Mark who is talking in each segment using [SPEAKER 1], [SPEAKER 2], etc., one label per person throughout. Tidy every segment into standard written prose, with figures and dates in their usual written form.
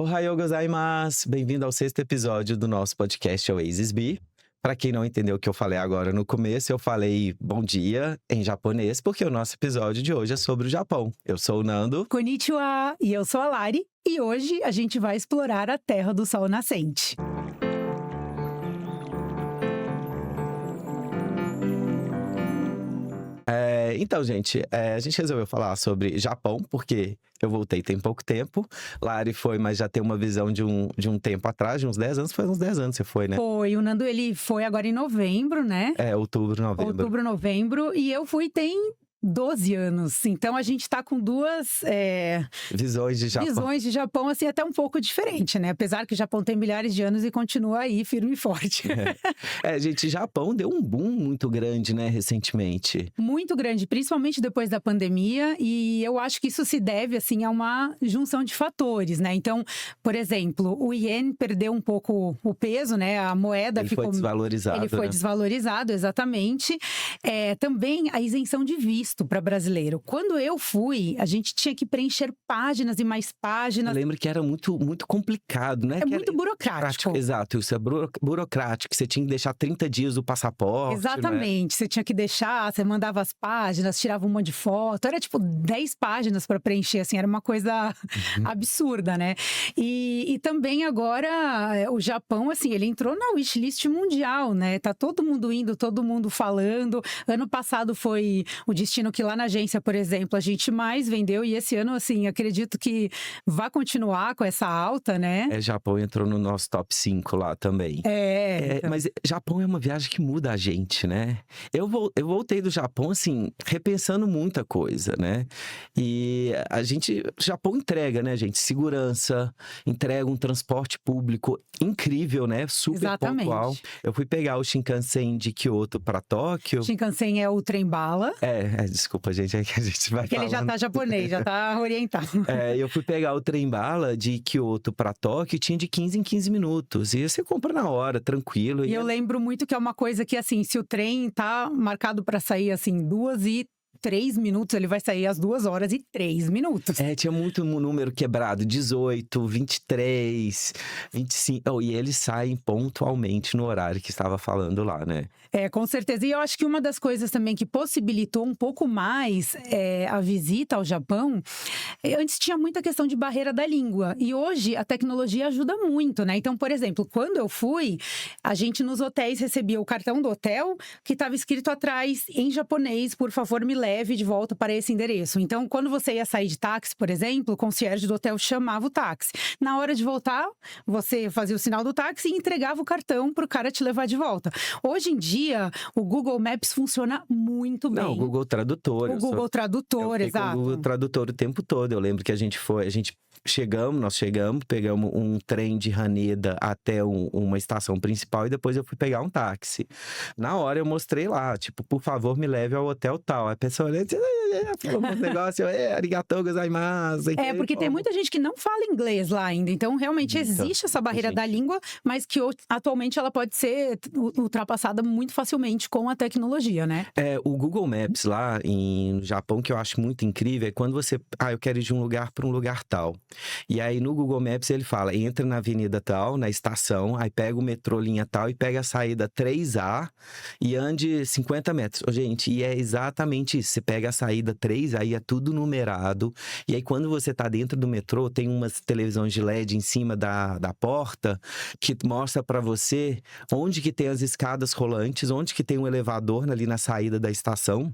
[SPEAKER 1] Ohayou gozaimasu! Bem-vindo ao 6º episódio do nosso podcast Oasis B. Para quem não entendeu o que eu falei agora no começo, eu falei bom dia em japonês, porque o nosso episódio de hoje é sobre o Japão. Eu sou o Nando.
[SPEAKER 2] Konnichiwa! E eu sou a Lari. E hoje a gente vai explorar a Terra do Sol Nascente.
[SPEAKER 1] Então, gente, a gente resolveu falar sobre Japão, porque eu voltei tem pouco tempo. Lari foi, mas já tem uma visão de um tempo atrás, de uns 10 anos. Foi uns 10 anos você foi, né?
[SPEAKER 2] Foi, o Nando ele foi agora em novembro, né?
[SPEAKER 1] Outubro, novembro.
[SPEAKER 2] Outubro, novembro. E eu fui tem 12 anos. Então a gente tá com duas
[SPEAKER 1] visões de
[SPEAKER 2] Japão, assim, até um pouco diferente, né? Apesar que o Japão tem milhares de anos e continua aí firme e forte.
[SPEAKER 1] Gente, Japão deu um boom muito grande, né, recentemente.
[SPEAKER 2] Muito grande, principalmente depois da pandemia. E eu acho que isso se deve, assim, a uma junção de fatores, né? Então, por exemplo, o iene perdeu um pouco o peso, né? A moeda
[SPEAKER 1] Ele foi desvalorizado.
[SPEAKER 2] Ele foi desvalorizado, exatamente. Também a isenção de visto para brasileiro. Quando eu fui, a gente tinha que preencher páginas e mais páginas.
[SPEAKER 1] Eu lembro que era muito complicado, né?
[SPEAKER 2] Muito burocrático.
[SPEAKER 1] Exato, isso é burocrático. Você tinha que deixar 30 dias do passaporte.
[SPEAKER 2] Exatamente, você tinha que deixar, você mandava as páginas, tirava um monte de foto. Era tipo 10 páginas para preencher, assim, era uma coisa absurda, né? E também agora o Japão, assim, ele entrou na wishlist mundial, né? Tá todo mundo indo, todo mundo falando. Ano passado foi o destino que lá na agência, por exemplo, a gente mais vendeu. E esse ano, assim, acredito que vai continuar com essa alta, né?
[SPEAKER 1] Japão entrou no nosso top 5 lá também.
[SPEAKER 2] Então.
[SPEAKER 1] Mas Japão é uma viagem que muda a gente, né? Eu voltei do Japão, assim, repensando muita coisa, né? E Japão entrega, né, gente? Segurança, entrega um transporte público incrível, né? Super pontual. Eu fui pegar o Shinkansen de Kyoto para Tóquio.
[SPEAKER 2] Shinkansen é o trem-bala.
[SPEAKER 1] Desculpa, gente, é que a gente vai
[SPEAKER 2] Porque ele já tá japonês, já tá orientado.
[SPEAKER 1] Eu fui pegar o trem-bala de Kyoto para Tóquio e tinha de 15 em 15 minutos. E você compra na hora, tranquilo.
[SPEAKER 2] E eu lembro muito que é uma coisa que, assim, se o trem tá marcado para sair, assim, 2:03, ele vai sair às 2:03.
[SPEAKER 1] Tinha muito número quebrado, 18, 23, 25. E eles saem pontualmente no horário que estava falando lá, né?
[SPEAKER 2] Com certeza. E eu acho que uma das coisas também que possibilitou um pouco mais a visita ao Japão, antes tinha muita questão de barreira da língua. E hoje a tecnologia ajuda muito, né? Então, por exemplo, quando eu fui, a gente nos hotéis recebia o cartão do hotel que estava escrito atrás em japonês: por favor, me leve de volta para esse endereço. Então, quando você ia sair de táxi, por exemplo, o concierge do hotel chamava o táxi. Na hora de voltar, você fazia o sinal do táxi e entregava o cartão para o cara te levar de volta. Hoje em dia, o Google Maps funciona muito bem.
[SPEAKER 1] Não, o Google Tradutor.
[SPEAKER 2] Google Tradutor, exato.
[SPEAKER 1] O Google Tradutor o tempo todo. Eu lembro que nós chegamos, pegamos um trem de Haneda até uma estação principal e depois eu fui pegar um táxi. Na hora eu mostrei lá, tipo, por favor, me leve ao hotel tal. Aí a pessoa olhou e falou um negócio, arigatou gozaimasu.
[SPEAKER 2] Porque tem muita gente que não fala inglês lá ainda. Então, realmente existe essa barreira da língua, mas que atualmente ela pode ser ultrapassada muito facilmente com a tecnologia, né?
[SPEAKER 1] O Google Maps lá no Japão, que eu acho muito incrível, é quando você... eu quero ir de um lugar para um lugar tal. E aí no Google Maps ele fala, entra na avenida tal, na estação, aí pega o metrô linha tal e pega a saída 3A e ande 50 metros. Gente, e é exatamente isso. Você pega a saída 3A e é tudo numerado. E aí quando você tá dentro do metrô, tem umas televisões de LED em cima da porta que mostra pra você onde que tem as escadas rolantes, onde que tem um elevador ali na saída da estação.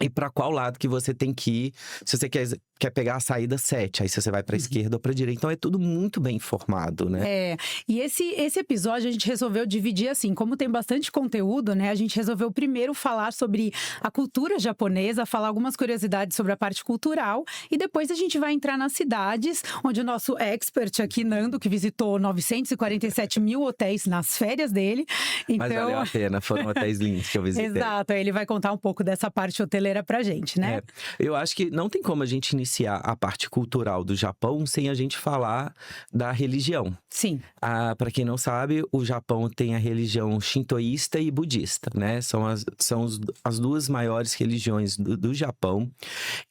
[SPEAKER 1] E para qual lado que você tem que ir, se você quer pegar a saída 7, aí se você vai para a esquerda ou para a direita. Então é tudo muito bem informado, né?
[SPEAKER 2] E esse episódio a gente resolveu dividir assim, como tem bastante conteúdo, né? A gente resolveu primeiro falar sobre a cultura japonesa, falar algumas curiosidades sobre a parte cultural e depois a gente vai entrar nas cidades, onde o nosso expert aqui, Nando, que visitou 947 mil hotéis nas férias dele. Então...
[SPEAKER 1] Mas valeu a pena, foram hotéis lindos que eu visitei.
[SPEAKER 2] Exato, aí ele vai contar um pouco dessa parte hoteleira pra gente, né?
[SPEAKER 1] Eu acho que não tem como a gente iniciar iniciar a parte cultural do Japão sem a gente falar da religião.
[SPEAKER 2] Sim.
[SPEAKER 1] Para quem não sabe, o Japão tem a religião shintoísta e budista, né? São as duas maiores religiões do Japão.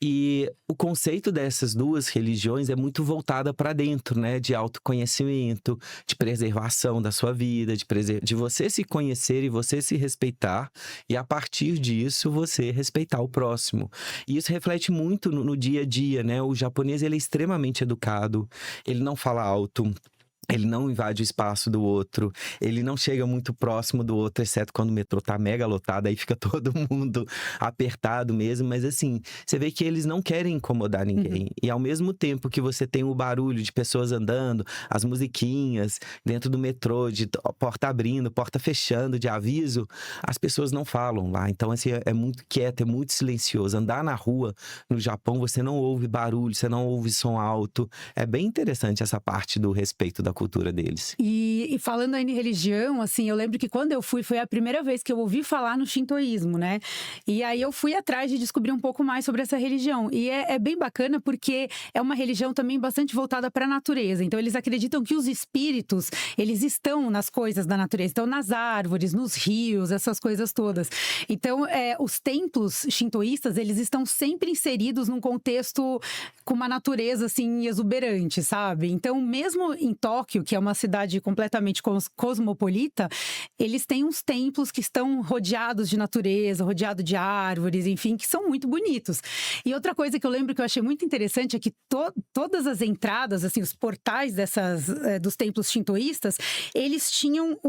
[SPEAKER 1] E o conceito dessas duas religiões é muito voltada para dentro, né? De autoconhecimento, de preservação da sua vida, de você se conhecer e você se respeitar. E a partir disso, você respeitar o próximo. E isso reflete muito no dia a dia, né? O japonês, ele é extremamente educado, ele não fala alto. Ele não invade o espaço do outro, ele não chega muito próximo do outro, exceto quando o metrô tá mega lotado, aí fica todo mundo apertado mesmo. Mas assim, você vê que eles não querem incomodar ninguém. E ao mesmo tempo que você tem o barulho de pessoas andando, as musiquinhas dentro do metrô, de porta abrindo, porta fechando, de aviso, as pessoas não falam lá. Então assim, é muito quieto, é muito silencioso. Andar na rua, no Japão, você não ouve barulho, você não ouve som alto. É bem interessante essa parte do respeito da cultura deles.
[SPEAKER 2] E falando aí em religião, assim, eu lembro que quando eu fui, foi a primeira vez que eu ouvi falar no shintoísmo, né? E aí eu fui atrás de descobrir um pouco mais sobre essa religião. E é bem bacana porque é uma religião também bastante voltada para a natureza. Então eles acreditam que os espíritos, eles estão nas coisas da natureza, estão nas árvores, nos rios, essas coisas todas. Então, os templos shintoístas, eles estão sempre inseridos num contexto com uma natureza, assim, exuberante, sabe? Então, mesmo em Tóquio, que é uma cidade completamente cosmopolita, eles têm uns templos que estão rodeados de natureza, rodeados de árvores, enfim, que são muito bonitos. E outra coisa que eu lembro que eu achei muito interessante é que todas as entradas, assim, os portais dos templos shintoístas, eles tinham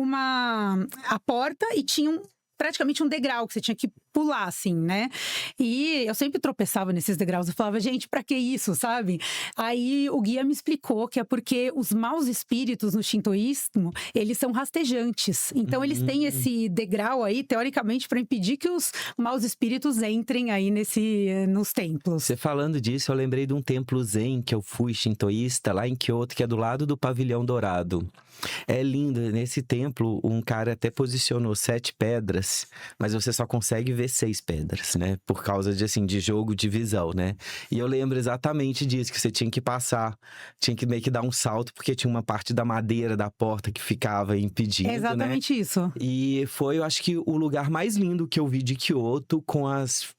[SPEAKER 2] a porta e tinham praticamente um degrau que você tinha que pular, assim, né? E eu sempre tropeçava nesses degraus. Eu falava, gente, pra que isso, sabe? Aí o guia me explicou que é porque os maus espíritos no shintoísmo, eles são rastejantes. Então, eles têm esse degrau aí, teoricamente, para impedir que os maus espíritos entrem aí nos templos.
[SPEAKER 1] Você falando disso, eu lembrei de um templo zen que eu fui shintoísta, lá em Kyoto, que é do lado do Pavilhão Dourado. É lindo. Nesse templo, um cara até posicionou 7 pedras, mas você só consegue ver 6 pedras, né? Por causa de jogo de visão, né? E eu lembro exatamente disso, que você tinha que passar, tinha que meio que dar um salto, porque tinha uma parte da madeira da porta que ficava impedindo,
[SPEAKER 2] é exatamente isso.
[SPEAKER 1] E foi, eu acho que, o lugar mais lindo que eu vi de Kyoto, com as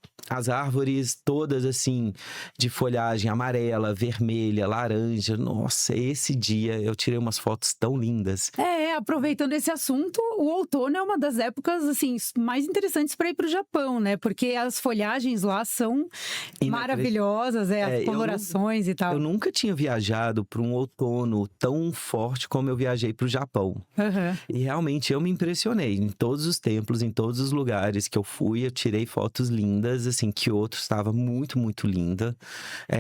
[SPEAKER 1] árvores todas, assim, de folhagem amarela, vermelha, laranja. Nossa, esse dia eu tirei umas fotos tão lindas.
[SPEAKER 2] Aproveitando esse assunto, o outono é uma das épocas, assim, mais interessantes para ir para o Japão, né? Porque as folhagens lá são maravilhosas, as colorações e tal.
[SPEAKER 1] Eu nunca tinha viajado para um outono tão forte como eu viajei para o Japão. E realmente eu me impressionei. Em todos os templos, em todos os lugares que eu fui, eu tirei fotos lindas. Assim, Kyoto estava muito, muito linda.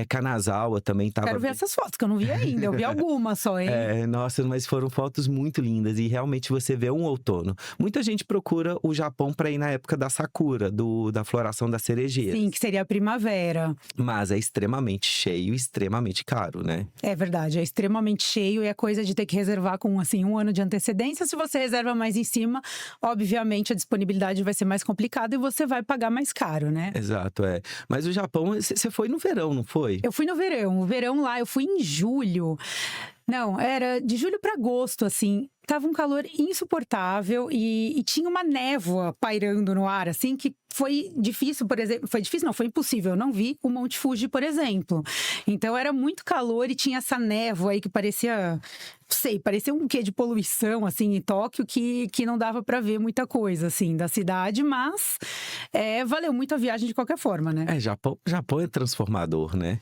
[SPEAKER 1] Kanazawa também estava...
[SPEAKER 2] Quero ver essas fotos, que eu não vi ainda. Eu vi algumas só, hein?
[SPEAKER 1] Nossa, mas foram fotos muito lindas. E realmente você vê um outono. Muita gente procura o Japão para ir na época da sakura, da floração da cerejeira.
[SPEAKER 2] Sim, que seria a primavera.
[SPEAKER 1] Mas é extremamente cheio, extremamente caro, né?
[SPEAKER 2] É verdade, é extremamente cheio e é coisa de ter que reservar com, assim, 1 ano de antecedência. Se você reserva mais em cima, obviamente a disponibilidade vai ser mais complicada e você vai pagar mais caro, né?
[SPEAKER 1] Exato, Mas o Japão, você foi no verão, não foi?
[SPEAKER 2] Eu fui no verão. O verão lá, eu fui em julho. Não, era de julho para agosto, assim. Tava um calor insuportável e tinha uma névoa pairando no ar, assim, que foi difícil, por exemplo. Foi difícil, não, foi impossível. Eu não vi o Monte Fuji, por exemplo. Então era muito calor e tinha essa névoa aí que parecia. Não sei, parecia um quê de poluição, assim, em Tóquio, que não dava para ver muita coisa, assim, da cidade, mas valeu muito a viagem de qualquer forma, né?
[SPEAKER 1] Japão é transformador, né?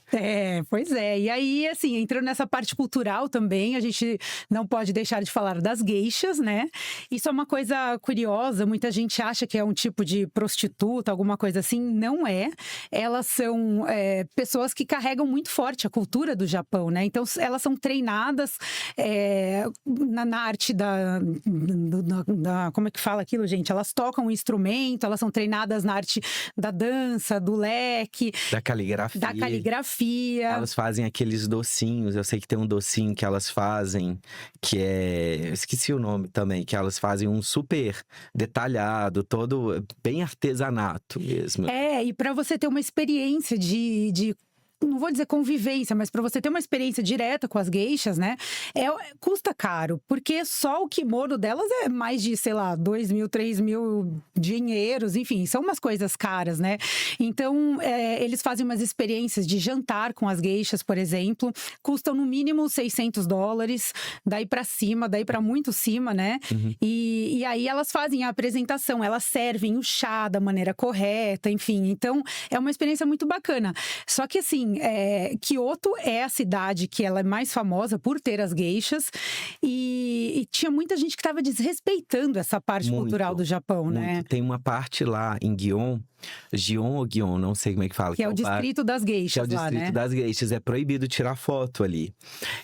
[SPEAKER 2] Pois é. E aí, assim, entrando nessa parte cultural também, a gente não pode deixar de falar das geishas, né? Isso é uma coisa curiosa, muita gente acha que é um tipo de prostituta, alguma coisa assim. Não é. Elas são pessoas que carregam muito forte a cultura do Japão, né? Então, elas são treinadas na arte como é que fala aquilo, gente? Elas tocam um instrumento, elas são treinadas na arte da dança, do leque.
[SPEAKER 1] Da caligrafia. Elas fazem aqueles docinhos. Eu sei que tem um docinho que elas fazem, que eu esqueci o nome também, que elas fazem um super detalhado, todo bem artesanato mesmo.
[SPEAKER 2] E para você ter uma experiência de não vou dizer convivência, mas para você ter uma experiência direta com as geishas, né? Custa caro, porque só o kimono delas é mais de, sei lá, 2.000, 3.000 dinheiros, enfim, são umas coisas caras, né? Então, eles fazem umas experiências de jantar com as geishas, por exemplo, custam no mínimo $600, daí para cima, daí para muito cima, né? E aí elas fazem a apresentação, elas servem o chá da maneira correta, enfim. Então, é uma experiência muito bacana. Só que, assim, Kyoto é a cidade que ela é mais famosa por ter as geishas e tinha muita gente que estava desrespeitando essa parte cultural do Japão, né?
[SPEAKER 1] Tem uma parte lá em Gion ou Gion, não sei como é que fala.
[SPEAKER 2] Que é o distrito das geishas,
[SPEAKER 1] que é o
[SPEAKER 2] lá,
[SPEAKER 1] distrito
[SPEAKER 2] né?
[SPEAKER 1] das geishas, é proibido tirar foto ali.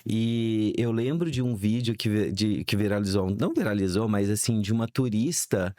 [SPEAKER 1] E eu lembro de um vídeo que viralizou, não viralizou, mas assim, de uma turista,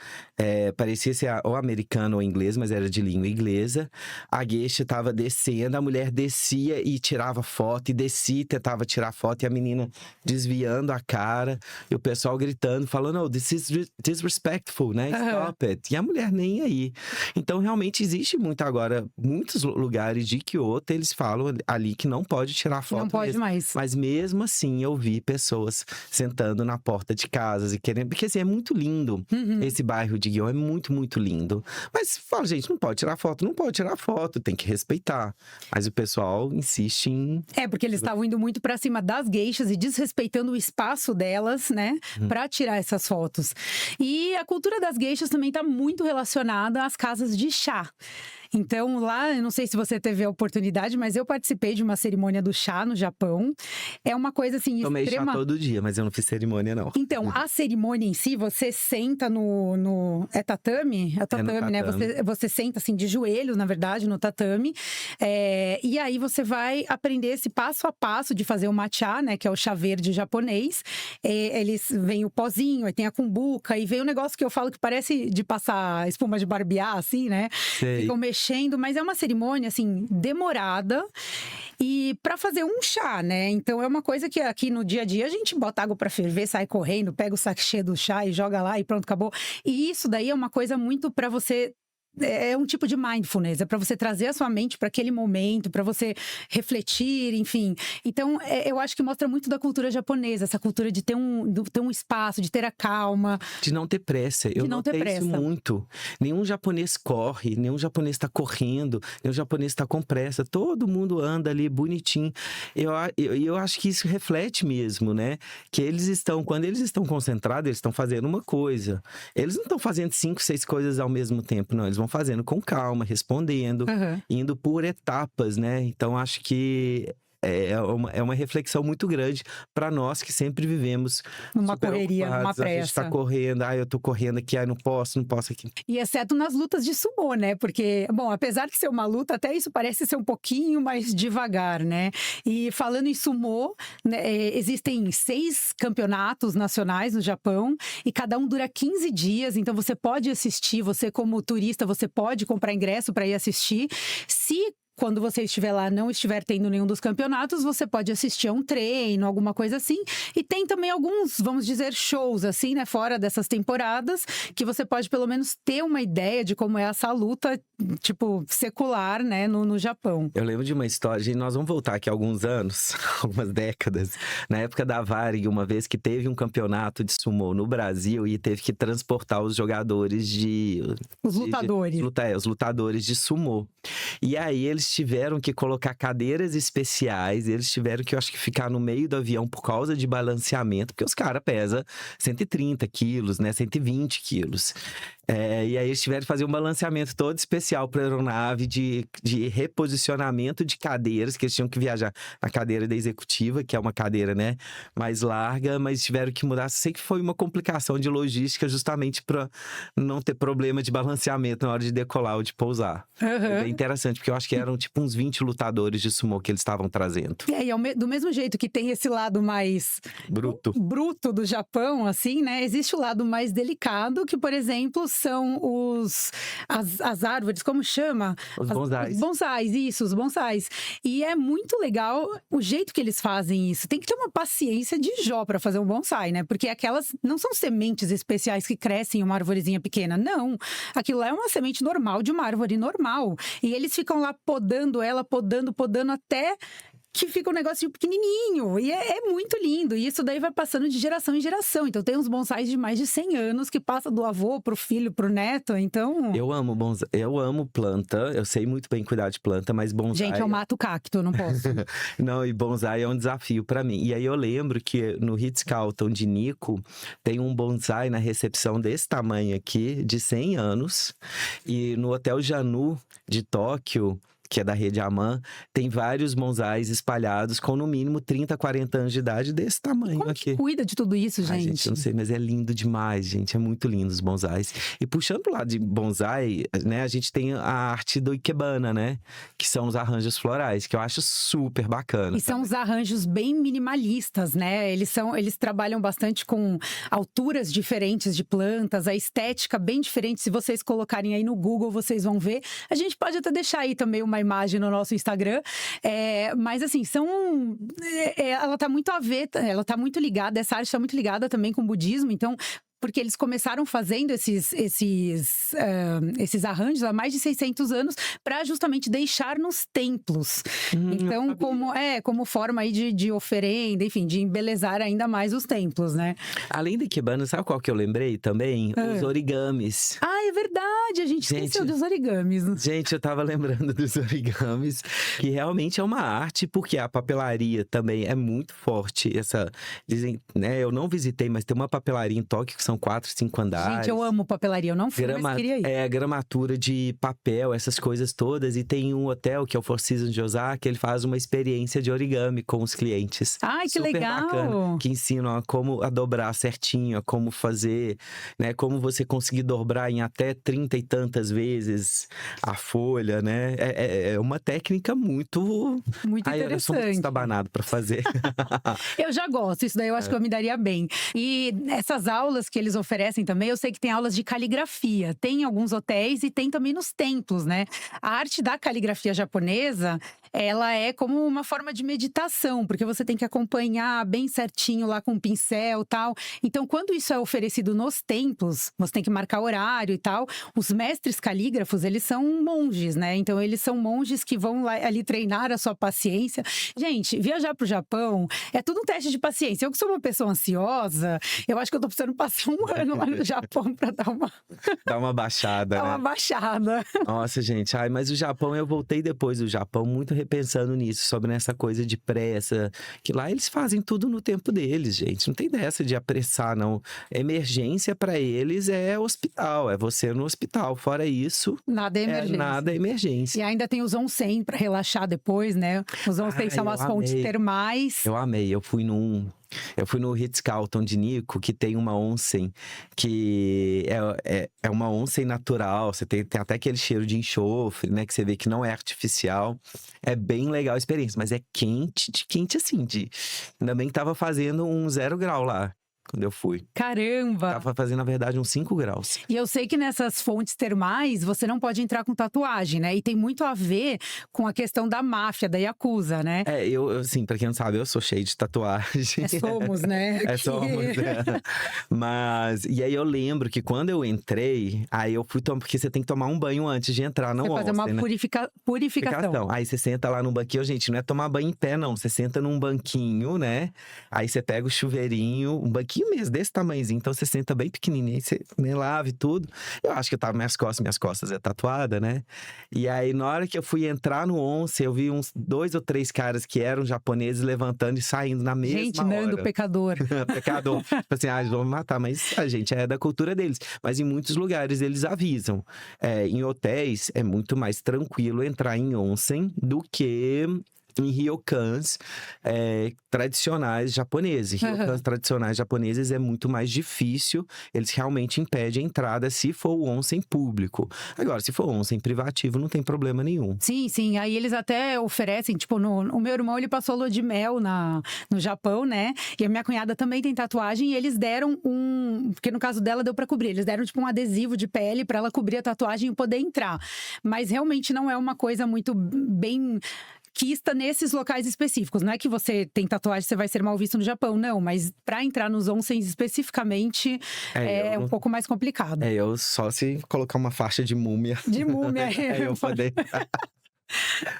[SPEAKER 1] parecia ser ou americana ou inglês, mas era de língua inglesa. A geisha tava descendo, a mulher descia e tirava foto, e descia e tentava tirar foto, e a menina desviando a cara, e o pessoal gritando, falando, oh, this is disrespectful, né? Stop it. E a mulher nem aí. Então, realmente, existe muito agora, muitos lugares de Kyoto, eles falam ali que não pode tirar foto.
[SPEAKER 2] Não pode
[SPEAKER 1] mesmo.
[SPEAKER 2] mais.
[SPEAKER 1] Mas mesmo assim, eu vi pessoas sentando na porta de casas e querendo… Porque assim, é muito lindo. Esse bairro de Gion é muito, muito lindo. Mas fala, gente, não pode tirar foto. Não pode tirar foto, tem que respeitar. Mas o pessoal insiste em…
[SPEAKER 2] Porque eles estavam indo muito pra cima das geishas e desrespeitando o espaço delas, né? Pra tirar essas fotos. E a cultura das geishas também tá muito relacionada às casas de chá. Então, lá, eu não sei se você teve a oportunidade, mas eu participei de uma cerimônia do chá no Japão. É uma coisa, assim,
[SPEAKER 1] Tomei chá todo dia, mas eu não fiz cerimônia, não.
[SPEAKER 2] Então, a cerimônia em si, você senta no… É tatame? É tatame, né? Você senta, assim, de joelhos, na verdade, no tatame. E aí, você vai aprender esse passo a passo de fazer o matcha, né? Que é o chá verde japonês. Eles… Vem o pozinho, aí tem a cumbuca. E vem um negócio que eu falo que parece de passar espuma de barbear, assim, né?
[SPEAKER 1] Sei.
[SPEAKER 2] Ficam mexendo, mas é uma cerimônia, assim, demorada. E para fazer um chá, né? Então é uma coisa que aqui no dia a dia a gente bota água para ferver, sai correndo, pega o sachê do chá e joga lá e pronto, acabou. E isso daí é uma coisa muito para você… É um tipo de mindfulness, é para você trazer a sua mente para aquele momento, para você refletir, enfim. Então, eu acho que mostra muito da cultura japonesa, essa cultura de ter um espaço, de ter a calma.
[SPEAKER 1] De não ter pressa. Eu notei isso muito. Nenhum japonês corre, nenhum japonês está correndo, nenhum japonês está com pressa. Todo mundo anda ali bonitinho. Eu acho que isso reflete mesmo, né? Que quando eles estão concentrados, eles estão fazendo uma coisa. Eles não estão fazendo 5, 6 coisas ao mesmo tempo, não. Eles vão fazendo com calma, respondendo, indo por etapas, né? Então, acho que é uma reflexão muito grande para nós que sempre vivemos
[SPEAKER 2] numa correria, numa pressa.
[SPEAKER 1] A gente tá correndo, eu tô correndo aqui, não posso aqui.
[SPEAKER 2] E exceto nas lutas de sumô, né? Porque, bom, apesar de ser uma luta, até isso parece ser um pouquinho mais devagar, né? E falando em sumô, né, existem 6 campeonatos nacionais no Japão e cada um dura 15 dias, então você pode assistir, você como turista, você pode comprar ingresso para ir assistir. Se quando você estiver lá, não estiver tendo nenhum dos campeonatos, você pode assistir a um treino, alguma coisa assim. E tem também alguns, vamos dizer, shows, assim, né? Fora dessas temporadas, que você pode pelo menos ter uma ideia de como é essa luta, tipo, secular, né? No Japão.
[SPEAKER 1] Eu lembro de uma história, gente, nós vamos voltar aqui alguns anos, algumas décadas. Na época da Varig, uma vez que teve um campeonato de sumô no Brasil e teve que transportar os jogadores
[SPEAKER 2] Os lutadores.
[SPEAKER 1] Os lutadores de sumô. E aí eles tiveram que colocar cadeiras especiais, eles tiveram que, eu acho que, ficar no meio do avião por causa de balanceamento, porque os caras pesam 130 quilos, né? 120 quilos. E aí eles tiveram que fazer um balanceamento todo especial para a aeronave de reposicionamento de cadeiras, que eles tinham que viajar na cadeira da executiva, que é uma cadeira, né, mais larga, mas tiveram que mudar. Sei que foi uma complicação de logística justamente para não ter problema de balanceamento na hora de decolar ou de pousar. É bem interessante, porque eu acho que eram tipo uns 20 lutadores de sumô que eles estavam trazendo.
[SPEAKER 2] E do mesmo jeito que tem esse lado mais bruto do Japão, assim, né, existe o lado mais delicado, que, por exemplo, são as árvores, como chama?
[SPEAKER 1] Os bonsais.
[SPEAKER 2] Os bonsais, isso, os bonsais. E é muito legal o jeito que eles fazem isso. Tem que ter uma paciência de Jó para fazer um bonsai, né? Porque aquelas não são sementes especiais que crescem em uma arvorezinha pequena. Não. Aquilo lá é uma semente normal de uma árvore normal. E eles ficam lá podando ela, podando até que fica um negocinho pequenininho. E é muito lindo. E isso daí vai passando de geração em geração. Então tem uns bonsais de mais de 100 anos que passa do avô pro filho, pro neto. Então...
[SPEAKER 1] Eu amo bonsai, eu amo planta. Eu sei muito bem cuidar de planta, mas bonsai...
[SPEAKER 2] Gente, eu mato cacto, eu não posso.
[SPEAKER 1] Não, e bonsai é um desafio pra mim. E aí eu lembro que no Ritz-Carlton de Nico tem um bonsai na recepção desse tamanho aqui, de 100 anos. E no Hotel Janu de Tóquio, que é da rede Aman, tem vários bonsais espalhados com no mínimo 30, 40 anos de idade desse tamanho
[SPEAKER 2] Como
[SPEAKER 1] aqui.
[SPEAKER 2] que cuida de tudo isso, gente?
[SPEAKER 1] Ai, gente, eu não sei, mas é lindo demais, gente. É muito lindo os bonsais. E puxando pro lado de bonsai, né, a gente tem a arte do Ikebana, né? Que são os arranjos florais, que eu acho super bacana.
[SPEAKER 2] E são os arranjos bem minimalistas, né? Eles trabalham bastante com alturas diferentes de plantas, a estética bem diferente. Se vocês colocarem aí no Google, vocês vão ver. A gente pode até deixar aí também uma imagem no nosso Instagram. Mas assim, ela tá muito ela tá muito ligada, essa arte está muito ligada também com o budismo, então... Porque eles começaram fazendo esses arranjos há mais de 600 anos para justamente deixar nos templos. Então, como forma aí de oferenda, enfim, de embelezar ainda mais os templos, né?
[SPEAKER 1] Além do Ikebana, sabe qual que eu lembrei também? Os origamis.
[SPEAKER 2] Ah, é verdade! A gente esqueceu dos origamis.
[SPEAKER 1] Gente, eu tava lembrando dos origamis, que realmente é uma arte, porque a papelaria também é muito forte. Dizem, né, eu não visitei, mas tem uma papelaria em Tóquio que são 4, 5 andares.
[SPEAKER 2] Gente, eu amo papelaria, eu não fui, mas queria ir.
[SPEAKER 1] Gramatura de papel, essas coisas todas. E tem um hotel, que é o Four Seasons de Osaka, ele faz uma experiência de origami com os clientes.
[SPEAKER 2] Ai, que
[SPEAKER 1] super
[SPEAKER 2] legal!
[SPEAKER 1] Bacana, que ensinam a como a dobrar certinho, a como fazer, né? Como você conseguir dobrar em até 30 e tantas vezes a folha, né? É uma técnica muito
[SPEAKER 2] interessante.
[SPEAKER 1] Eu sou muito estabanado pra fazer.
[SPEAKER 2] Eu já gosto, isso daí eu acho que eu me daria bem. E essas aulas que eles oferecem também, eu sei que tem aulas de caligrafia. Tem em alguns hotéis e tem também nos templos, né? A arte da caligrafia japonesa, ela é como uma forma de meditação, porque você tem que acompanhar bem certinho lá com o pincel e tal. Então, quando isso é oferecido nos templos, você tem que marcar horário e tal. Os mestres calígrafos, eles são monges, né? Então, eles são monges que vão lá, ali treinar a sua paciência. Gente, viajar pro Japão é tudo um teste de paciência. Eu que sou uma pessoa ansiosa, eu acho que eu tô precisando passar um ano lá no Japão pra dar
[SPEAKER 1] uma baixada,
[SPEAKER 2] dar
[SPEAKER 1] né?
[SPEAKER 2] uma baixada.
[SPEAKER 1] Nossa, gente. Mas o Japão, eu voltei depois do Japão muito repensando nisso, sobre essa coisa de pressa. Que lá eles fazem tudo no tempo deles, gente. Não tem dessa de apressar, não. Emergência pra eles é hospital, é você no hospital. Fora isso,
[SPEAKER 2] nada é emergência.
[SPEAKER 1] Nada é emergência.
[SPEAKER 2] E ainda tem os onsen pra relaxar depois, né? Os onsen são as fontes termais.
[SPEAKER 1] Eu amei. Eu fui no Ritz-Carlton de Nico, que tem uma onsen que é uma onsen natural. Você tem até aquele cheiro de enxofre, né? Que você vê que não é artificial. É bem legal a experiência, mas é quente assim. Ainda bem que tava fazendo um 0 grau lá. Quando eu fui.
[SPEAKER 2] Caramba!
[SPEAKER 1] Tava fazendo, na verdade, uns 5 graus.
[SPEAKER 2] E eu sei que nessas fontes termais, você não pode entrar com tatuagem, né? E tem muito a ver com a questão da máfia, da Yakuza, né?
[SPEAKER 1] Eu assim, pra quem não sabe, eu sou cheio de tatuagem.
[SPEAKER 2] Somos, né?
[SPEAKER 1] Somos, né? Mas, e aí eu lembro que quando eu entrei, aí eu fui tomar, porque você tem que tomar um banho antes de entrar no onsen,
[SPEAKER 2] fazer uma purificação.
[SPEAKER 1] Aí você senta lá no banquinho, gente, não é tomar banho em pé, não. Você senta num banquinho, né? Aí você pega o chuveirinho, um banquinho mesmo, desse tamanhozinho. Então você senta bem pequenininho, aí você lava e tudo. Eu acho que eu tava minhas costas é tatuada, né? E aí, na hora que eu fui entrar no onsen, eu vi uns 2 ou 3 caras que eram japoneses levantando e saindo na mesma hora.
[SPEAKER 2] Gente, Nando, pecador.
[SPEAKER 1] Pecador. Tipo assim, eles vão me matar, mas a gente é da cultura deles. Mas em muitos lugares eles avisam. Em hotéis, é muito mais tranquilo entrar em onsen do que em ryokans tradicionais japoneses. Ryokans tradicionais japoneses é muito mais difícil, eles realmente impedem a entrada se for o onsen público. Agora, se for onsen privativo, não tem problema nenhum.
[SPEAKER 2] Sim, sim. Aí eles até oferecem, tipo, o meu irmão, ele passou lua de mel no Japão, né? E a minha cunhada também tem tatuagem e eles deram porque no caso dela deu pra cobrir, eles deram tipo um adesivo de pele pra ela cobrir a tatuagem e poder entrar. Mas realmente não é uma coisa muito bem quista nesses locais específicos. Não é que você tem tatuagem, você vai ser mal visto no Japão, não. Mas pra entrar nos onsens especificamente é um pouco mais complicado.
[SPEAKER 1] Eu só se colocar uma faixa de múmia.
[SPEAKER 2] De múmia.
[SPEAKER 1] Aí eu poder...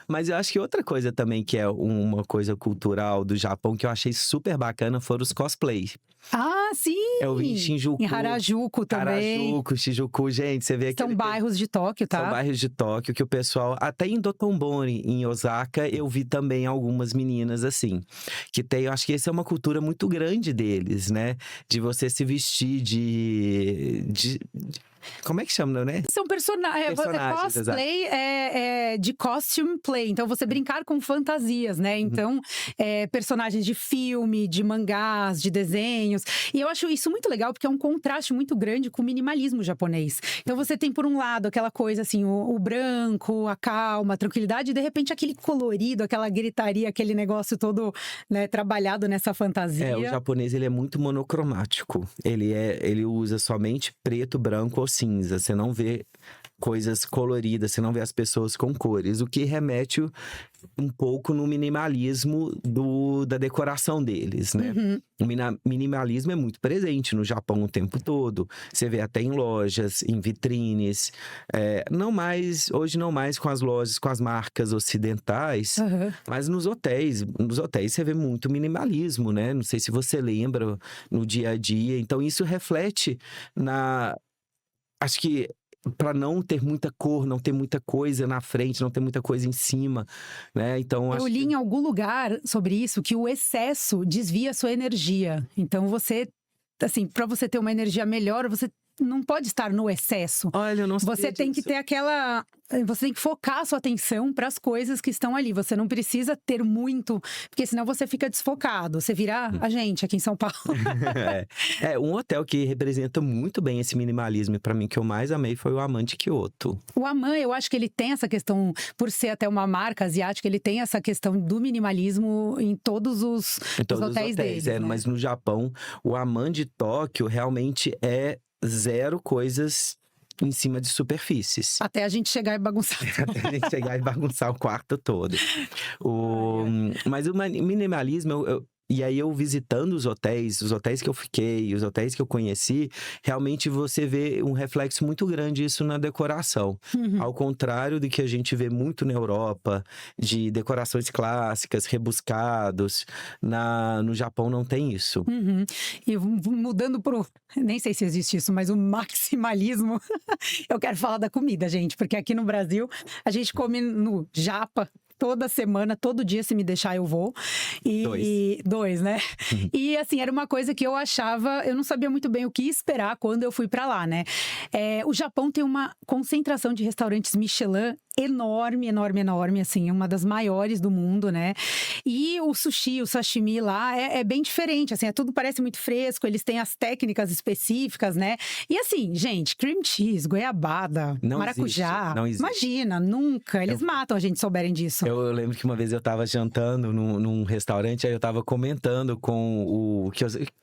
[SPEAKER 1] Mas eu acho que outra coisa também que é uma coisa cultural do Japão que eu achei super bacana foram os cosplays.
[SPEAKER 2] Ah, sim!
[SPEAKER 1] Eu vi em Shinjuku.
[SPEAKER 2] Em Harajuku também.
[SPEAKER 1] Harajuku, Shinjuku, gente, você vê aqui.
[SPEAKER 2] São bairros de Tóquio, tá?
[SPEAKER 1] São bairros de Tóquio que o pessoal, até em Dotonbori, em Osaka, eu vi também algumas meninas assim. Que tem, eu acho que essa é uma cultura muito grande deles, né? De você se vestir como é que chama, né?
[SPEAKER 2] São personagens. Cosplay é de costume play. Então, você brincar com fantasias, né? Então, personagens de filme, de mangás, de desenhos. E eu acho isso muito legal, porque é um contraste muito grande com o minimalismo japonês. Então, você tem, por um lado, aquela coisa assim, o branco, a calma, a tranquilidade. E, de repente, aquele colorido, aquela gritaria, aquele negócio todo, né, trabalhado nessa fantasia.
[SPEAKER 1] O japonês, ele é muito monocromático. Ele usa somente preto, branco ou cinza. Você não vê coisas coloridas, você não vê as pessoas com cores, o que remete um pouco no minimalismo da decoração deles, né? O minimalismo é muito presente no Japão o tempo todo. Você vê até em lojas, em vitrines. Hoje não mais com as lojas, com as marcas ocidentais, mas nos hotéis. Nos hotéis você vê muito minimalismo, né? Não sei se você lembra no dia a dia. Então isso reflete acho que para não ter muita cor, não ter muita coisa na frente, não ter muita coisa em cima, né? Então
[SPEAKER 2] eu li em algum lugar sobre isso que o excesso desvia a sua energia. Então você, assim, para você ter uma energia melhor, você não pode estar no excesso.
[SPEAKER 1] Olha, eu não sabia
[SPEAKER 2] Você tem que ter você tem que focar a sua atenção para as coisas que estão ali. Você não precisa ter muito, porque senão você fica desfocado. Você vira a gente aqui em São Paulo.
[SPEAKER 1] Um hotel que representa muito bem esse minimalismo, e para mim, que eu mais amei foi o Aman de Kyoto.
[SPEAKER 2] O Aman, eu acho que ele tem essa questão, por ser até uma marca asiática, ele tem essa questão do minimalismo em todos os hotéis deles. Né?
[SPEAKER 1] Mas no Japão, o Aman de Tóquio realmente é zero coisas em cima de superfícies.
[SPEAKER 2] Até a gente chegar e bagunçar.
[SPEAKER 1] Até a gente chegar e bagunçar o quarto todo. Mas o minimalismo, e aí eu visitando os hotéis que eu fiquei, os hotéis que eu conheci, realmente você vê um reflexo muito grande isso na decoração. Ao contrário do que a gente vê muito na Europa, de decorações clássicas, rebuscados, no Japão não tem isso.
[SPEAKER 2] E mudando nem sei se existe isso, mas o maximalismo, eu quero falar da comida, gente, porque aqui no Brasil a gente come no japa toda semana, todo dia, se me deixar, eu vou. Dois, né? E assim, era uma coisa que eu achava, eu não sabia muito bem o que esperar quando eu fui pra lá, né? O Japão tem uma concentração de restaurantes Michelin enorme, assim, uma das maiores do mundo, né? E o sushi, o sashimi lá é bem diferente, assim, tudo parece muito fresco, eles têm as técnicas específicas, né? E assim, gente, cream cheese, goiabada, maracujá,
[SPEAKER 1] não existe.
[SPEAKER 2] Imagina, nunca, eles matam a gente souberem disso.
[SPEAKER 1] Eu lembro que uma vez eu tava jantando num restaurante, aí eu tava comentando com o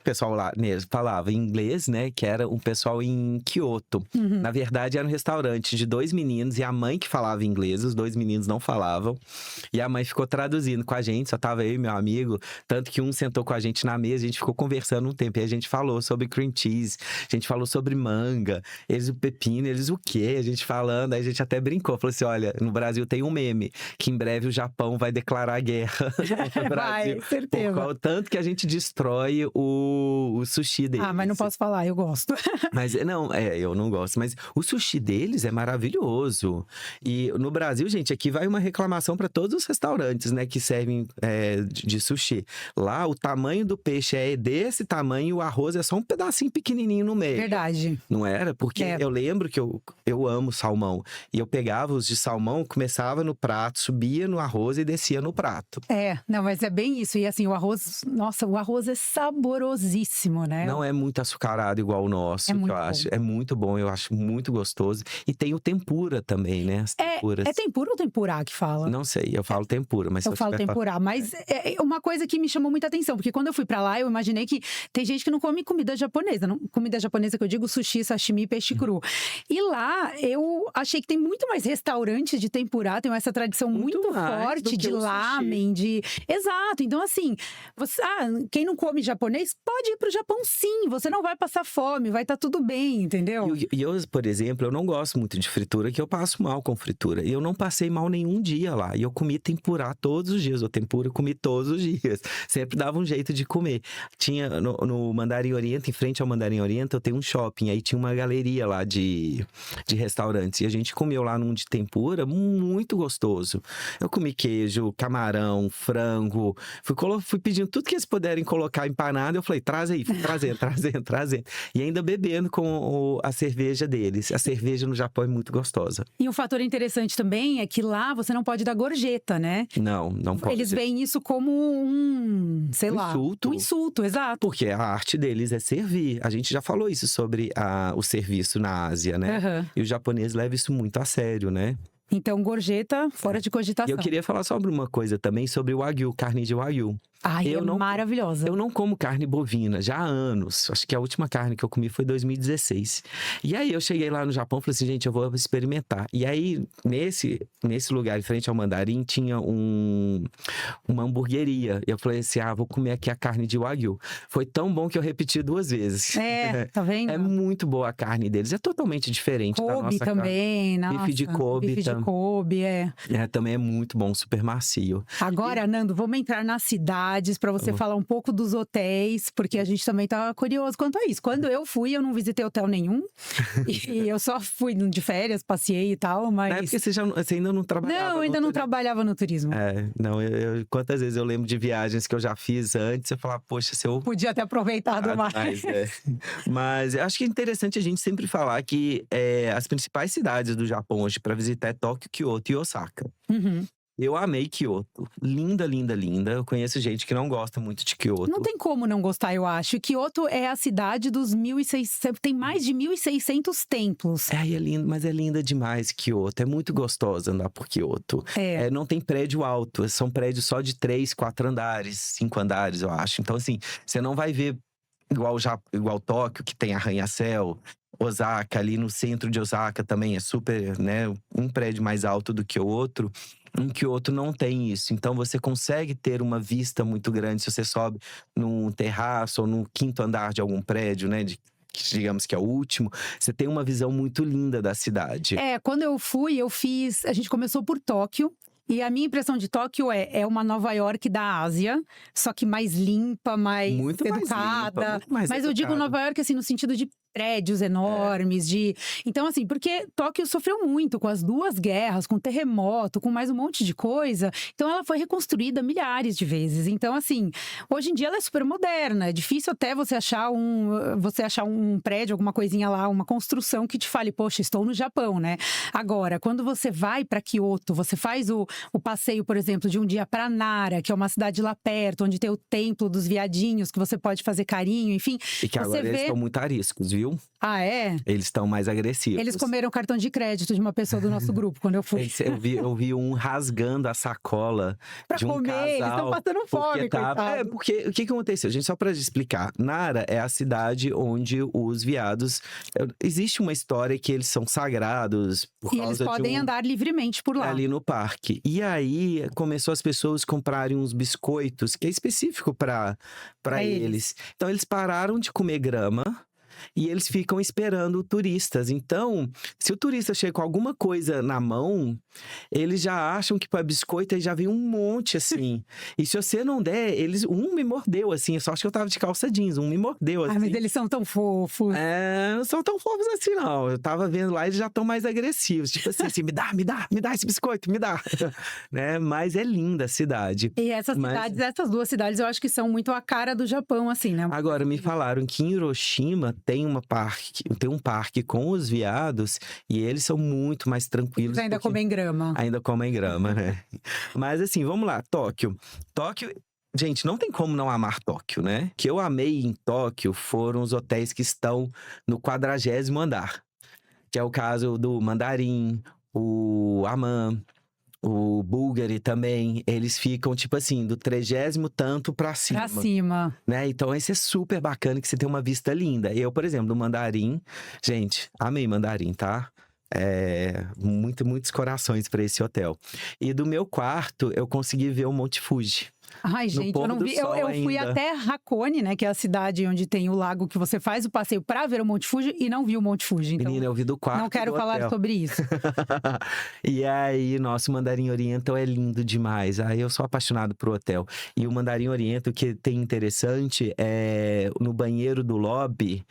[SPEAKER 1] pessoal lá falava em inglês, né? Que era um pessoal em Kyoto. Na verdade, era um restaurante de 2 meninos e a mãe que falava inglês, os 2 meninos não falavam. E a mãe ficou traduzindo com a gente, só tava eu e meu amigo. Tanto que um sentou com a gente na mesa, a gente ficou conversando um tempo. E a gente falou sobre cream cheese, a gente falou sobre manga, eles o pepino, eles o quê? A gente falando, aí a gente até brincou. Falou assim, olha, no Brasil tem um meme, que em breve o Japão vai declarar guerra no Brasil.
[SPEAKER 2] Vai, certeza.
[SPEAKER 1] Tanto que a gente destrói o sushi deles.
[SPEAKER 2] Mas não posso falar, eu gosto.
[SPEAKER 1] Mas não, eu não gosto. Mas o sushi deles é maravilhoso. E no Brasil, gente, aqui vai uma reclamação para todos os restaurantes, né, que servem de sushi. Lá, o tamanho do peixe é desse tamanho e o arroz é só um pedacinho pequenininho no meio.
[SPEAKER 2] Verdade.
[SPEAKER 1] Não era? Porque eu lembro que eu amo salmão. E eu pegava os de salmão, começava no prato, subia no arroz e descia no prato.
[SPEAKER 2] Não, mas é bem isso. E assim, o arroz é saborosíssimo, né?
[SPEAKER 1] Não é muito açucarado igual o nosso, que eu acho. É muito bom, eu acho muito gostoso. E tem o tempura também, né? As tempuras.
[SPEAKER 2] É tempura ou tempurá que fala?
[SPEAKER 1] Não sei, eu falo tempura, mas
[SPEAKER 2] eu falo tempurá, mas é uma coisa que me chamou muita atenção, porque quando eu fui pra lá, eu imaginei que tem gente que não come comida japonesa. Não, comida japonesa que eu digo sushi, sashimi, peixe cru. E lá, eu achei que tem muito mais restaurantes de tempurá, tem essa tradição muito forte de lamen, Exato, então assim, quem não come japonês pode ir pro Japão sim, você não vai passar fome, vai estar tudo bem, entendeu?
[SPEAKER 1] E eu, por exemplo, eu não gosto muito de fritura, que eu passo mal com fritura. E eu não passei mal nenhum dia lá. E eu comi tempurá todos os dias. O tempura eu comi todos os dias. Sempre dava um jeito de comer. Tinha no Mandarim Oriente, em frente ao Mandarim Oriente, eu tenho um shopping. Aí tinha uma galeria lá de restaurantes. E a gente comeu lá num de tempura, muito gostoso. Eu comi queijo, camarão, frango. Fui pedindo tudo que eles puderem colocar empanado. Eu falei, traz aí, trazendo. E ainda bebendo com a cerveja deles. A cerveja no Japão é muito gostosa.
[SPEAKER 2] E um fator interessante também é que lá você não pode dar gorjeta, né?
[SPEAKER 1] Não pode.
[SPEAKER 2] Eles veem isso como
[SPEAKER 1] insulto.
[SPEAKER 2] Um insulto, exato.
[SPEAKER 1] Porque a arte deles é servir. A gente já falou isso sobre o serviço na Ásia, né?
[SPEAKER 2] Uhum.
[SPEAKER 1] E o japonês leva isso muito a sério, né?
[SPEAKER 2] Então, gorjeta, fora de cogitação.
[SPEAKER 1] E eu queria falar sobre uma coisa também, sobre o Wagyu, carne de Wagyu.
[SPEAKER 2] Maravilhosa.
[SPEAKER 1] Eu não como carne bovina já há anos. Acho que a última carne que eu comi foi em 2016. E aí eu cheguei lá no Japão e falei assim, gente, eu vou experimentar. E aí, nesse lugar, em frente ao Mandarim, tinha uma hamburgueria. E eu falei assim, vou comer aqui a carne de Wagyu. Foi tão bom que eu repeti 2 vezes.
[SPEAKER 2] Tá vendo?
[SPEAKER 1] É muito boa a carne deles. É totalmente diferente da nossa
[SPEAKER 2] também,
[SPEAKER 1] carne. Bife de Kobe. Também é muito bom, super macio.
[SPEAKER 2] Agora, Nando, vamos entrar nas cidades para você falar um pouco dos hotéis, porque a gente também tá curioso quanto a isso. Quando eu fui, eu não visitei hotel nenhum. E eu só fui de férias, passei e tal, mas...
[SPEAKER 1] É porque você ainda não trabalhava.
[SPEAKER 2] Não, ainda não trabalhava no turismo.
[SPEAKER 1] Quantas vezes eu lembro de viagens que eu já fiz antes, eu falava, poxa, se eu...
[SPEAKER 2] Podia ter aproveitado mais.
[SPEAKER 1] Mas eu acho que é interessante a gente sempre falar que as principais cidades do Japão hoje para visitar é Tóquio, Kyoto e Osaka.
[SPEAKER 2] Uhum.
[SPEAKER 1] Eu amei Kyoto. Linda, linda, linda. Eu conheço gente que não gosta muito de Kyoto.
[SPEAKER 2] Não tem como não gostar, eu acho. Kyoto é a cidade dos 1.600… Tem mais de 1.600 templos.
[SPEAKER 1] É lindo, mas é linda demais Kyoto. É muito gostosa andar por Kyoto. Não tem prédio alto. São prédios só de 3, 4 andares. 5 andares, eu acho. Então, assim, você não vai ver igual Tóquio, que tem arranha-céu. Osaka, ali no centro de Osaka também é super, né? Um prédio mais alto do que o outro. Em Kyoto não tem isso. Então você consegue ter uma vista muito grande se você sobe num terraço ou no 5º andar de algum prédio, né? Digamos que é o último, você tem uma visão muito linda da cidade.
[SPEAKER 2] Quando eu fui, a gente começou por Tóquio. E a minha impressão de Tóquio é uma Nova York da Ásia, só que mais limpa, mais
[SPEAKER 1] muito
[SPEAKER 2] educada.
[SPEAKER 1] Muito mais
[SPEAKER 2] Mas eu digo Nova York assim no sentido de prédios enormes, Então, assim, porque Tóquio sofreu muito com as 2 guerras, com terremoto, com mais um monte de coisa. Então, ela foi reconstruída milhares de vezes. Então, assim, hoje em dia ela é super moderna. É difícil até você achar um prédio, alguma coisinha lá, uma construção que te fale, poxa, estou no Japão, né? Agora, quando você vai para Kyoto, você faz o passeio, por exemplo, de um dia para Nara, que é uma cidade lá perto, onde tem o templo dos viadinhos, que você pode fazer carinho, enfim.
[SPEAKER 1] E que agora eles estão muito ariscos, viu?
[SPEAKER 2] Ah, é?
[SPEAKER 1] Eles estão mais agressivos.
[SPEAKER 2] Eles comeram cartão de crédito de uma pessoa do nosso grupo, quando eu fui.
[SPEAKER 1] Eu vi um rasgando a sacola
[SPEAKER 2] pra
[SPEAKER 1] de um
[SPEAKER 2] comer,
[SPEAKER 1] casal.
[SPEAKER 2] eles estão passando fome, coitado.
[SPEAKER 1] Porque o que aconteceu? Gente, só pra explicar. Nara é a cidade onde os viados… Existe uma história que eles são sagrados por causa
[SPEAKER 2] eles podem andar livremente por lá.
[SPEAKER 1] Ali no parque. E aí, começou as pessoas comprarem uns biscoitos, que é específico pra eles. Então, eles pararam de comer grama. e eles ficam esperando turistas. Então, se o turista chega com alguma coisa na mão, eles já acham que para biscoito aí já vem um monte assim. E se você não der, um me mordeu assim, só acho que eu tava de calça jeans, um me mordeu assim.
[SPEAKER 2] Ai, mas eles são tão fofos.
[SPEAKER 1] Não são tão fofos assim, não. Eu tava vendo lá, eles já estão mais agressivos. Tipo assim, me dá esse biscoito, me dá. Né? Mas é linda a cidade.
[SPEAKER 2] E essas duas cidades, eu acho que são muito a cara do Japão, assim, né?
[SPEAKER 1] Agora, me falaram que em Hiroshima tem um parque com os veados e eles são muito mais tranquilos.
[SPEAKER 2] Eles ainda comem grama.
[SPEAKER 1] Ainda comem grama, né? Mas assim, vamos lá, Tóquio. Gente, não tem como não amar Tóquio, né? O que eu amei em Tóquio foram os hotéis que estão no 40º andar. Que é o caso do Mandarim, o Aman, o Bulgari também. Eles ficam, tipo assim, do 30º tanto pra cima.
[SPEAKER 2] Pra cima.
[SPEAKER 1] Né? Então, esse é super bacana, que você tem uma vista linda. Eu, por exemplo, no Mandarim… Gente, amei Mandarim, tá? Muitos corações para esse hotel. E do meu quarto, eu consegui ver o Monte Fuji.
[SPEAKER 2] Ai, gente, eu não vi. Eu fui até Hakone, né? Que é a cidade onde tem o lago que você faz o passeio pra ver o Monte Fuji e não vi o Monte Fuji. Então,
[SPEAKER 1] menina, eu vi do quarto.
[SPEAKER 2] Não quero falar sobre isso.
[SPEAKER 1] E aí, nosso Mandarim Oriental é lindo demais. Aí eu sou apaixonado pro hotel. E o Mandarim Oriental, o que tem interessante é no banheiro do lobby,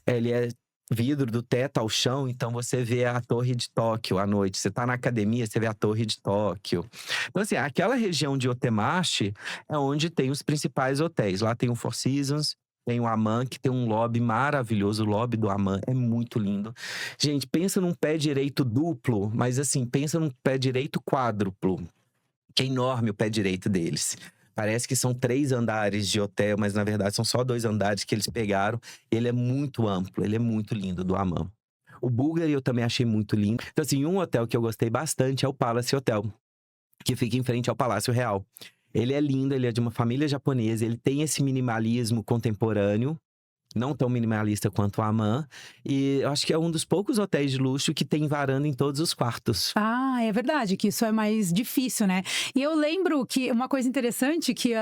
[SPEAKER 1] ele é vidro do teto ao chão, então você vê a Torre de Tóquio à noite. Você tá na academia, você vê a Torre de Tóquio. Então, assim, aquela região de Otemachi é onde tem os principais hotéis. Lá tem o Four Seasons, tem o Aman, que tem um lobby maravilhoso. O lobby do Aman é muito lindo. Gente, pensa num pé direito duplo, mas assim, pensa num pé direito quádruplo. Que é enorme o pé direito deles. Parece que são 3 andares de hotel, mas na verdade são só 2 andares que eles pegaram. Ele é muito amplo, ele é muito lindo, do Aman. O Bulgari eu também achei muito lindo. Então assim, um hotel que eu gostei bastante é o Palace Hotel, que fica em frente ao Palácio Real. Ele é lindo, ele é de uma família japonesa, ele tem esse minimalismo contemporâneo, não tão minimalista quanto o Aman. E eu acho que é um dos poucos hotéis de luxo que tem varanda em todos os quartos.
[SPEAKER 2] Ah, é verdade, que isso é mais difícil, né? E eu lembro que uma coisa interessante que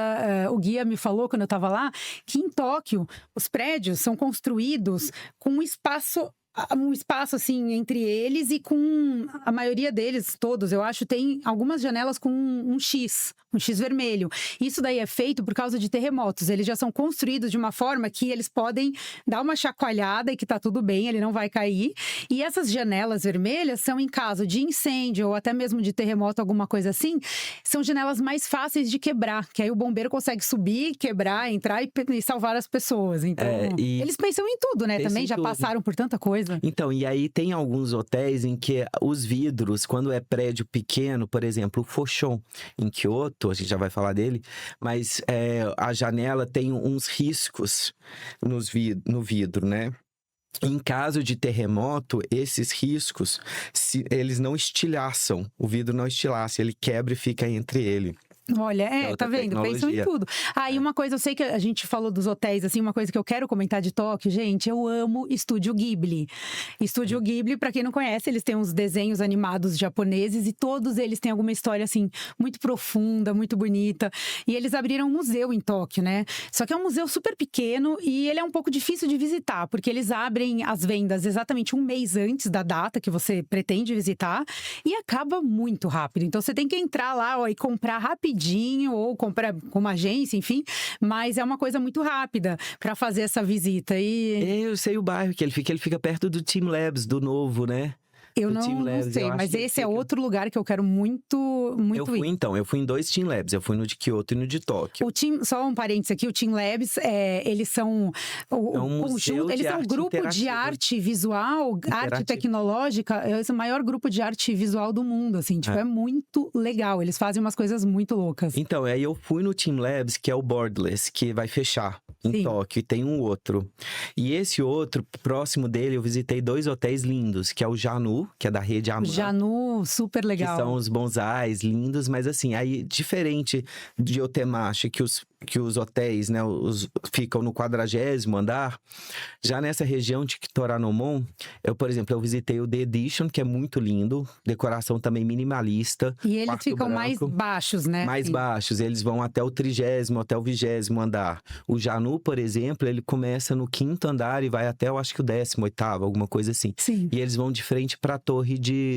[SPEAKER 2] o guia me falou quando eu tava lá, que em Tóquio, os prédios são construídos com um espaço assim entre eles, e com a maioria deles, todos, eu acho, tem algumas janelas com um X vermelho. Isso daí é feito por causa de terremotos. Eles já são construídos de uma forma que eles podem dar uma chacoalhada e que tá tudo bem, ele não vai cair. E essas janelas vermelhas são em caso de incêndio ou até mesmo de terremoto, alguma coisa assim, são janelas mais fáceis de quebrar, que aí o bombeiro consegue subir, quebrar, entrar e salvar as pessoas. Então, eles pensam em tudo, né? Também já passaram por tanta coisa.
[SPEAKER 1] Então, e aí tem alguns hotéis em que os vidros, quando é prédio pequeno, por exemplo, o Fochon, em Kyoto, a gente já vai falar dele, mas a janela tem uns riscos no vidro, né? Em caso de terremoto, esses riscos, eles não estilhaçam, o vidro não estilhaça, ele quebra e fica entre ele.
[SPEAKER 2] Olha, tá vendo? Pensam em tudo. E uma coisa, eu sei que a gente falou dos hotéis, assim, uma coisa que eu quero comentar de Tóquio, gente, eu amo Estúdio Ghibli. Estúdio Ghibli, pra quem não conhece, eles têm uns desenhos animados japoneses e todos eles têm alguma história, assim, muito profunda, muito bonita. E eles abriram um museu em Tóquio, né? Só que é um museu super pequeno e ele é um pouco difícil de visitar, porque eles abrem as vendas exatamente um mês antes da data que você pretende visitar e acaba muito rápido. Então, você tem que entrar lá e comprar rapidinho, ou comprar com uma agência, enfim, mas é uma coisa muito rápida para fazer essa visita.
[SPEAKER 1] Eu sei o bairro que ele fica perto do Team Labs, do novo, né?
[SPEAKER 2] Eu não sei, mas esse é outro lugar que eu quero muito ir.
[SPEAKER 1] Eu fui em 2 Team Labs, eu fui no de Kyoto e no de Tóquio.
[SPEAKER 2] Só um parênteses aqui, o Team Labs, eles são eles são um grupo de arte visual, arte tecnológica, é o maior grupo de arte visual do mundo, assim, tipo, é muito legal, eles fazem umas coisas muito loucas.
[SPEAKER 1] Então, aí eu fui no Team Labs, que é o Borderless, que vai fechar em Tóquio, e tem um outro. E esse outro, próximo dele, eu visitei 2 hotéis lindos, que é o Janu, que é da rede Aman.
[SPEAKER 2] Janu, super legal.
[SPEAKER 1] Que são os bonsais lindos, mas assim, aí diferente de Otemachi, que que os hotéis, né, ficam no 40º andar, já nessa região de Kitoranomon, por exemplo, eu visitei o The Edition, que é muito lindo, decoração também minimalista.
[SPEAKER 2] E eles ficam mais baixos, né?
[SPEAKER 1] Mais baixos, eles vão até o 30º, até o 20º andar. O Janu, por exemplo, ele começa no 5º andar e vai até, eu acho que o 18º, alguma coisa assim.
[SPEAKER 2] Sim.
[SPEAKER 1] E eles vão de frente para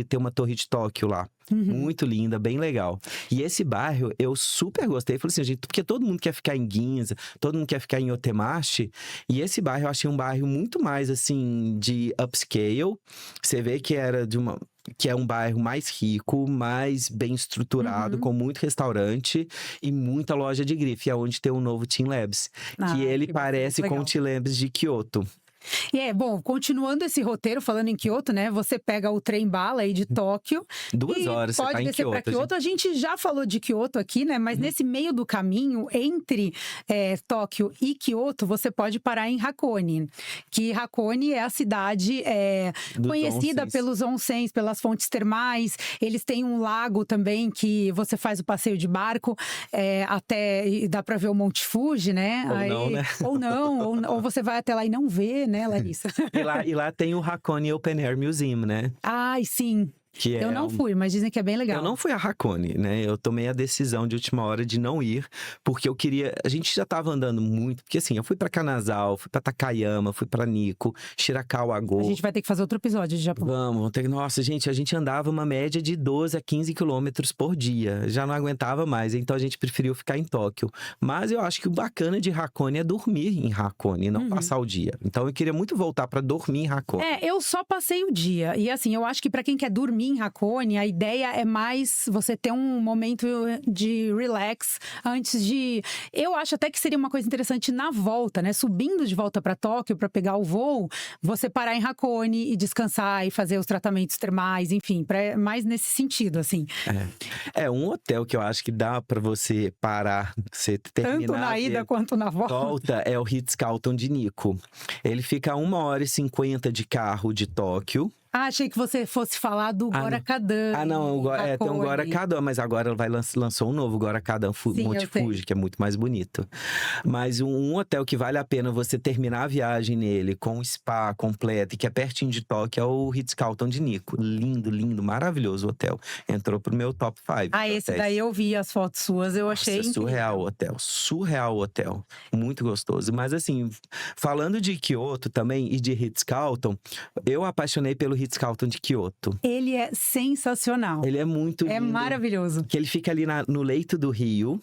[SPEAKER 1] tem uma torre de Tóquio lá. Muito linda, bem legal. E esse bairro, eu super gostei. Falei assim, gente, porque todo mundo quer ficar em Ginza, todo mundo quer ficar em Otemachi. E esse bairro, eu achei um bairro muito mais, assim, de upscale. Você vê que que é um bairro mais rico, mais bem estruturado, com muito restaurante e muita loja de grife. É onde tem o novo Team Labs. Que ele parece com o Team Labs de Kyoto.
[SPEAKER 2] E bom, continuando esse roteiro, falando em Kyoto, né? Você pega o trem-bala aí de Tóquio.
[SPEAKER 1] 2 horas,
[SPEAKER 2] pode
[SPEAKER 1] você tá
[SPEAKER 2] descer
[SPEAKER 1] em
[SPEAKER 2] para Kyoto. A gente já falou de Kyoto aqui, né? Mas nesse meio do caminho, entre Tóquio e Kyoto, você pode parar em Hakone. Que Hakone é a cidade conhecida
[SPEAKER 1] onsens.
[SPEAKER 2] pelos onsens, pelas fontes termais. Eles têm um lago também que você faz o passeio de barco até dá para ver o Monte Fuji, né?
[SPEAKER 1] Ou não, né?
[SPEAKER 2] Ou não, ou você vai até lá e não vê, né, Larissa?
[SPEAKER 1] E lá tem o Hakone Open Air Museum, né?
[SPEAKER 2] Ai, sim. Eu não fui, mas dizem que é bem legal.
[SPEAKER 1] Eu não fui a Hakone, né? Eu tomei a decisão de última hora de não ir, porque eu queria. A gente já tava andando muito, porque assim, eu fui pra Kanazawa, fui pra Takayama, fui pra Nikko, Shirakawa-go.
[SPEAKER 2] A gente vai ter que fazer outro episódio de Japão.
[SPEAKER 1] Vamos ter. Nossa, gente, a gente andava uma média de 12 a 15 quilômetros por dia. Já não aguentava mais, então a gente preferiu ficar em Tóquio. Mas eu acho que o bacana de Hakone é dormir em Hakone, não passar o dia. Então eu queria muito voltar pra dormir em Hakone.
[SPEAKER 2] Eu só passei o dia. E assim, eu acho que pra quem quer dormir em Hakone, a ideia é mais você ter um momento de relax antes de... Eu acho até que seria uma coisa interessante na volta, né? Subindo de volta pra Tóquio pra pegar o voo, você parar em Hakone e descansar e fazer os tratamentos termais, enfim, mais nesse sentido, assim.
[SPEAKER 1] Um hotel que eu acho que dá pra você parar, você terminar...
[SPEAKER 2] Tanto na ida quanto na volta.
[SPEAKER 1] É o Ritz-Carlton de Nikko. Ele fica a 1h50 de carro de Tóquio.
[SPEAKER 2] Achei que você fosse falar do Goracadan.
[SPEAKER 1] Não, tem um Goracadan, mas agora lançou um novo Goracadan Monte Fuji, que é muito mais bonito. Mas um hotel que vale a pena você terminar a viagem nele, com spa completo, e que é pertinho de Tóquio, é o Ritz-Carlton de Nikko. Lindo, lindo, maravilhoso o hotel. Entrou pro meu top 5.
[SPEAKER 2] Esse daí eu vi as fotos suas, eu achei incrível.
[SPEAKER 1] Surreal o hotel. Muito gostoso. Mas assim, falando de Kyoto também e de Ritz-Carlton, eu apaixonei pelo Ritz-Carlton de Kyoto.
[SPEAKER 2] Ele é sensacional.
[SPEAKER 1] Ele é muito lindo.
[SPEAKER 2] É maravilhoso.
[SPEAKER 1] Que ele fica ali no leito do rio.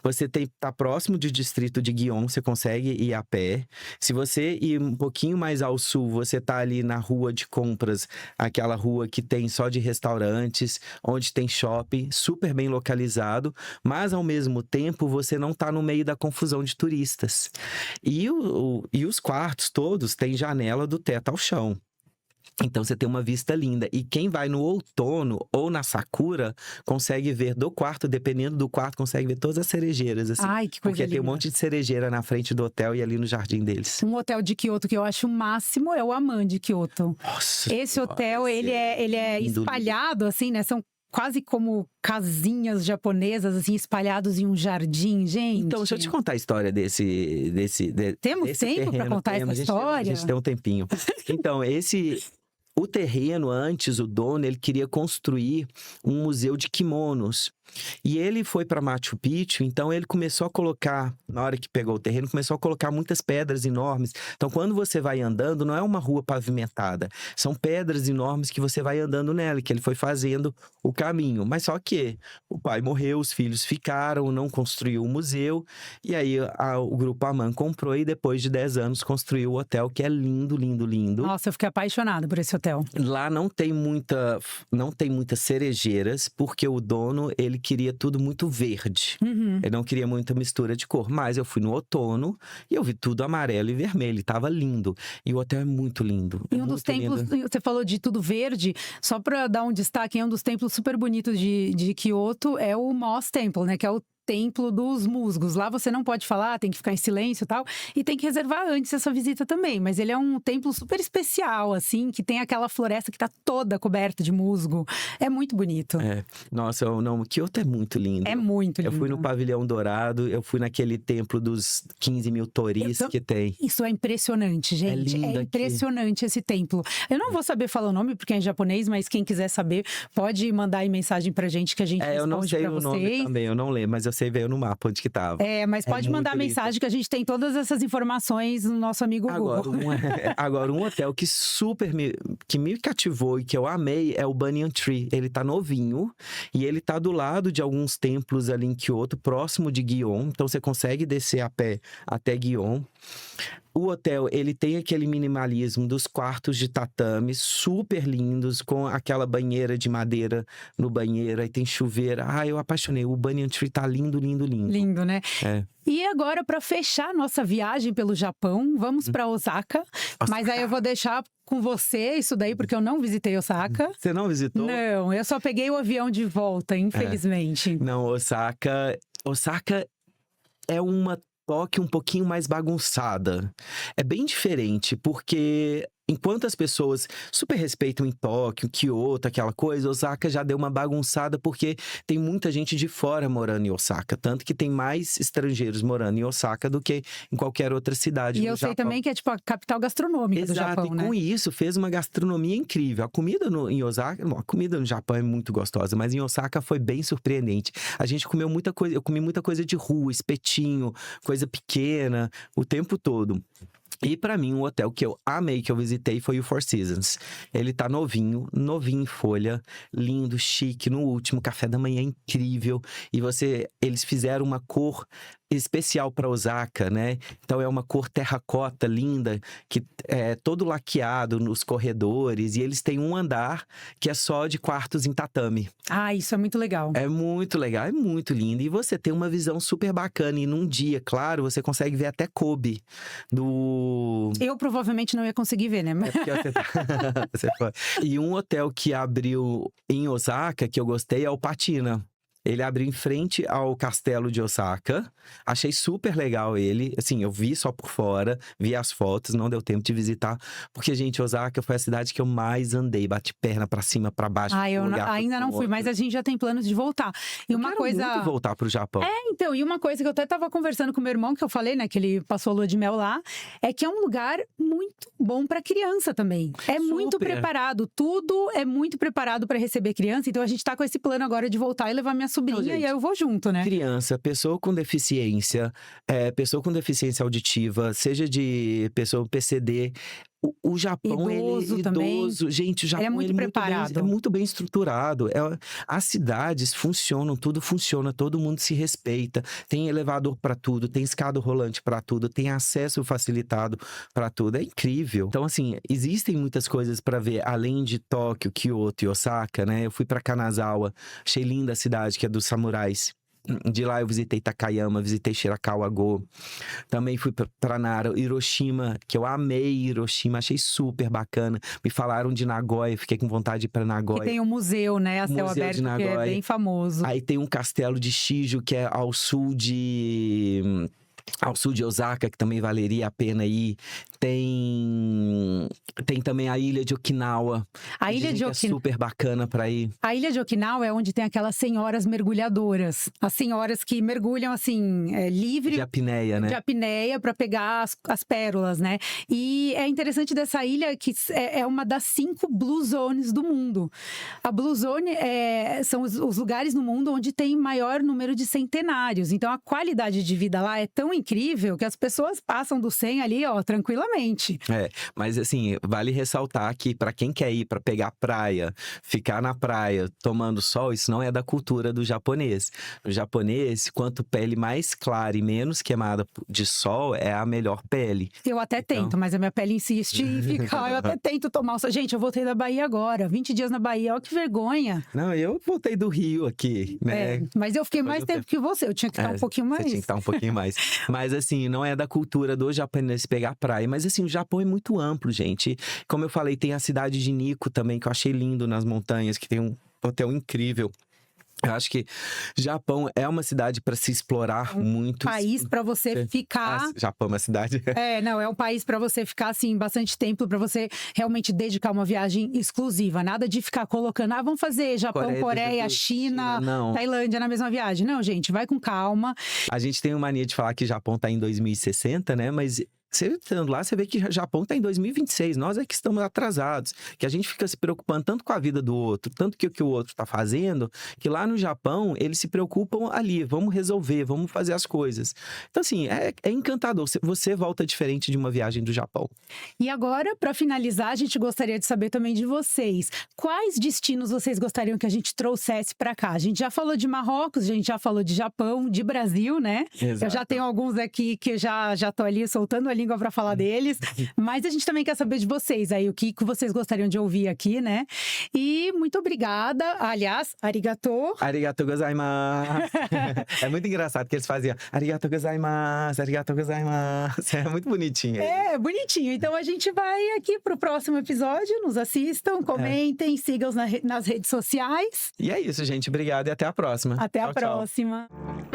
[SPEAKER 1] Você tá próximo do distrito de Gion, você consegue ir a pé. Se você ir um pouquinho mais ao sul, você tá ali na rua de compras, aquela rua que tem só de restaurantes, onde tem shopping, super bem localizado, mas ao mesmo tempo você não tá no meio da confusão de turistas. E os quartos todos têm janela do teto ao chão. Então você tem uma vista linda. E quem vai no outono ou na Sakura consegue ver do quarto, dependendo do quarto, consegue ver todas as cerejeiras, assim.
[SPEAKER 2] Ai, que coisa
[SPEAKER 1] Porque
[SPEAKER 2] linda.
[SPEAKER 1] tem um monte de cerejeira na frente do hotel e ali no jardim deles.
[SPEAKER 2] Um hotel de Kyoto que eu acho o máximo é o Aman de Kyoto.
[SPEAKER 1] Nossa!
[SPEAKER 2] Esse hotel, ele é
[SPEAKER 1] lindo,
[SPEAKER 2] espalhado, assim, né? São quase como casinhas japonesas, assim, espalhados em um jardim, gente.
[SPEAKER 1] Então, deixa eu te contar a história
[SPEAKER 2] Temos
[SPEAKER 1] desse
[SPEAKER 2] tempo para contar essa história?
[SPEAKER 1] A gente tem um tempinho. Então, o terreno, antes, o dono, ele queria construir um museu de kimonos. E ele foi para Machu Picchu, então ele começou a colocar, na hora que pegou o terreno, começou a colocar muitas pedras enormes. Então, quando você vai andando, não é uma rua pavimentada, são pedras enormes que você vai andando nela, que ele foi fazendo o caminho. Mas só que o pai morreu, os filhos ficaram, não construiu o museu, e aí o Grupo Aman comprou e depois de 10 anos construiu o hotel, que é lindo, lindo, lindo.
[SPEAKER 2] Nossa, eu fiquei apaixonada por esse hotel.
[SPEAKER 1] Lá não tem muitas cerejeiras, porque o dono, ele queria tudo muito verde. Ele não queria muita mistura de cor. Mas eu fui no outono e eu vi tudo amarelo e vermelho. E tava lindo. E o hotel é muito lindo.
[SPEAKER 2] E um dos templos, você falou de tudo verde, só pra dar um destaque, um dos templos super bonitos de Kyoto é o Moss Temple, né? Que é o templo dos musgos. Lá você não pode falar, tem que ficar em silêncio e tal. E tem que reservar antes essa visita também. Mas ele é um templo super especial, assim, que tem aquela floresta que tá toda coberta de musgo. É muito bonito.
[SPEAKER 1] Nossa, não, Kyoto é muito lindo.
[SPEAKER 2] É muito lindo.
[SPEAKER 1] Eu fui no Pavilhão Dourado, eu fui naquele templo dos 15 mil toris que tem.
[SPEAKER 2] Isso é impressionante, gente.
[SPEAKER 1] lindo
[SPEAKER 2] É impressionante esse templo. Eu não vou saber falar o nome porque é em japonês, mas quem quiser saber pode mandar aí mensagem pra gente que a gente responde
[SPEAKER 1] eu não sei
[SPEAKER 2] pra
[SPEAKER 1] o nome
[SPEAKER 2] vocês.
[SPEAKER 1] também, eu não lembro, mas eu sei ver no mapa onde que tava.
[SPEAKER 2] Mas pode
[SPEAKER 1] muito
[SPEAKER 2] mandar
[SPEAKER 1] lindo.
[SPEAKER 2] mensagem que a gente tem todas essas informações no nosso amigo Google.
[SPEAKER 1] Agora, um hotel que que me cativou e que eu amei é o Banyan Tree. Ele tá novinho e ele tá do lado de alguns templos ali em Kyoto, próximo de Gion. Então você consegue descer a pé até Gion. O hotel, ele tem aquele minimalismo dos quartos de tatame, super lindos, com aquela banheira de madeira no banheiro, aí tem chuveiro. Eu apaixonei. O Banyan Tree tá lindo, lindo, lindo.
[SPEAKER 2] Lindo, né?
[SPEAKER 1] É.
[SPEAKER 2] E agora, para fechar nossa viagem pelo Japão, vamos para Osaka. Mas aí eu vou deixar com você isso daí, porque eu não visitei Osaka.
[SPEAKER 1] Você não visitou?
[SPEAKER 2] Não, eu só peguei o avião de volta, infelizmente.
[SPEAKER 1] Não, Osaka é uma Tóquio um pouquinho mais bagunçada. É bem diferente, porque enquanto as pessoas super respeitam em Tóquio, Kyoto, aquela coisa, Osaka já deu uma bagunçada porque tem muita gente de fora morando em Osaka. Tanto que tem mais estrangeiros morando em Osaka do que em qualquer outra cidade
[SPEAKER 2] E
[SPEAKER 1] no
[SPEAKER 2] eu sei
[SPEAKER 1] Japão.
[SPEAKER 2] também que é tipo a capital gastronômica do Japão,
[SPEAKER 1] Exato,
[SPEAKER 2] né?
[SPEAKER 1] e com isso fez uma gastronomia incrível. A comida em Osaka, a comida no Japão é muito gostosa, mas em Osaka foi bem surpreendente. A gente comeu muita coisa, eu comi muita coisa de rua, espetinho, coisa pequena, o tempo todo. E pra mim, um hotel que eu amei, que eu visitei, foi o Four Seasons. Ele tá novinho em folha, lindo, chique, no último, café da manhã incrível. E eles fizeram uma cor especial para Osaka, né? Então é uma cor terracota linda, que é todo laqueado nos corredores. E eles têm um andar que é só de quartos em tatame.
[SPEAKER 2] Isso é muito legal.
[SPEAKER 1] É muito legal, é muito lindo. E você tem uma visão super bacana. E num dia, claro, você consegue ver até Kobe do...
[SPEAKER 2] Eu provavelmente não ia conseguir ver, né?
[SPEAKER 1] É porque você foi. E um hotel que abriu em Osaka, que eu gostei, é o Patina. Ele abriu em frente ao castelo de Osaka. Achei super legal ele. Assim, eu vi só por fora, vi as fotos, não deu tempo de visitar. Porque, gente, Osaka foi a cidade que eu mais andei. Bati perna pra cima, pra baixo.
[SPEAKER 2] Eu ainda não fui, mas a gente já tem planos de voltar. E uma coisa...
[SPEAKER 1] muito voltar pro Japão.
[SPEAKER 2] Então, e uma coisa que eu até tava conversando com meu irmão, que eu falei, né, que ele passou a lua de mel lá, é que é um lugar muito bom pra criança também. É muito preparado, tudo é muito preparado pra receber criança. Então a gente tá com esse plano agora de voltar e levar minha sobrinha, e aí eu vou junto, né?
[SPEAKER 1] Criança, pessoa com deficiência auditiva, seja de pessoa PCD. O Japão,
[SPEAKER 2] idoso
[SPEAKER 1] ele é
[SPEAKER 2] também.
[SPEAKER 1] idoso. Gente, o Japão
[SPEAKER 2] é muito preparado.
[SPEAKER 1] É muito bem estruturado. As cidades funcionam, tudo funciona, todo mundo se respeita. Tem elevador para tudo, tem escada rolante para tudo, tem acesso facilitado para tudo. É incrível. Então, assim, existem muitas coisas para ver, além de Tóquio, Kyoto e Osaka, né? Eu fui para Kanazawa, achei linda a cidade, que é dos samurais. De lá eu visitei Takayama, visitei Shirakawa-go. Também fui para Nara, Hiroshima, que eu amei Hiroshima, achei super bacana. Me falaram de Nagoya, fiquei com vontade de ir para Nagoya.
[SPEAKER 2] Que tem um museu, né, a céu aberto, que é bem famoso.
[SPEAKER 1] Aí tem um castelo de Shijo, que é ao sul de Osaka, que também valeria a pena ir. Tem também a ilha de Okinawa.
[SPEAKER 2] A ilha de
[SPEAKER 1] Okinawa é super bacana pra ir.
[SPEAKER 2] A ilha de Okinawa é onde tem aquelas senhoras mergulhadoras. As senhoras que mergulham, assim, livre...
[SPEAKER 1] De apneia, né?
[SPEAKER 2] De apneia, pra pegar as pérolas, né? E é interessante dessa ilha que é uma das 5 Blue Zones do mundo. A Blue Zone são os lugares no mundo onde tem maior número de centenários. Então, a qualidade de vida lá é tão incrível que as pessoas passam do 100 ali, ó, tranquilamente.
[SPEAKER 1] Mas assim, vale ressaltar que para quem quer ir para pegar praia, ficar na praia tomando sol, isso não é da cultura do japonês. No japonês, quanto pele mais clara e menos queimada de sol, é a melhor pele.
[SPEAKER 2] Eu até tento, mas a minha pele insiste em ficar. Eu até tento tomar o sol. Gente, eu voltei da Bahia agora, 20 dias na Bahia, olha que vergonha.
[SPEAKER 1] Não, eu voltei do Rio aqui, né?
[SPEAKER 2] Mas eu fiquei mais tempo que você, eu tinha que estar um pouquinho mais.
[SPEAKER 1] Você tinha que estar um pouquinho mais. Mas assim, não é da cultura do japonês pegar praia, mas assim, o Japão é muito amplo, gente. Como eu falei, tem a cidade de Nikko também, que eu achei lindo nas montanhas, que tem um hotel incrível. Eu acho que Japão é uma cidade para se explorar muito.
[SPEAKER 2] País para você ficar.
[SPEAKER 1] Japão é uma cidade.
[SPEAKER 2] Não, é um país para você ficar assim bastante tempo, para você realmente dedicar uma viagem exclusiva. Nada de ficar colocando, vamos fazer Japão, Coreia, China, Tailândia na mesma viagem. Não, gente, vai com calma.
[SPEAKER 1] A gente tem uma mania de falar que Japão tá em 2060, né? Mas você estando lá, você vê que o Japão está em 2026. Nós é que estamos atrasados. Que a gente fica se preocupando tanto com a vida do outro, tanto que o que o outro está fazendo, que lá no Japão, eles se preocupam ali. Vamos resolver, vamos fazer as coisas. Então, assim, é encantador. Você volta diferente de uma viagem do Japão.
[SPEAKER 2] E agora, para finalizar, a gente gostaria de saber também de vocês. Quais destinos vocês gostariam que a gente trouxesse para cá? A gente já falou de Marrocos, a gente já falou de Japão, de Brasil, né?
[SPEAKER 1] Exato.
[SPEAKER 2] Eu já tenho alguns aqui que já tô ali soltando a língua para falar deles, mas a gente também quer saber de vocês aí, o que vocês gostariam de ouvir aqui, né? E muito obrigada, aliás, arigato.
[SPEAKER 1] Arigato gozaimasu. É muito engraçado que eles faziam arigato gozaimasu, arigato gozaimasu. É muito bonitinho.
[SPEAKER 2] É, bonitinho. Então a gente vai aqui pro próximo episódio, nos assistam, comentem, sigam nas redes sociais.
[SPEAKER 1] E é isso, gente. Obrigado e até a próxima.
[SPEAKER 2] Até a
[SPEAKER 1] tchau,
[SPEAKER 2] próxima.
[SPEAKER 1] Tchau.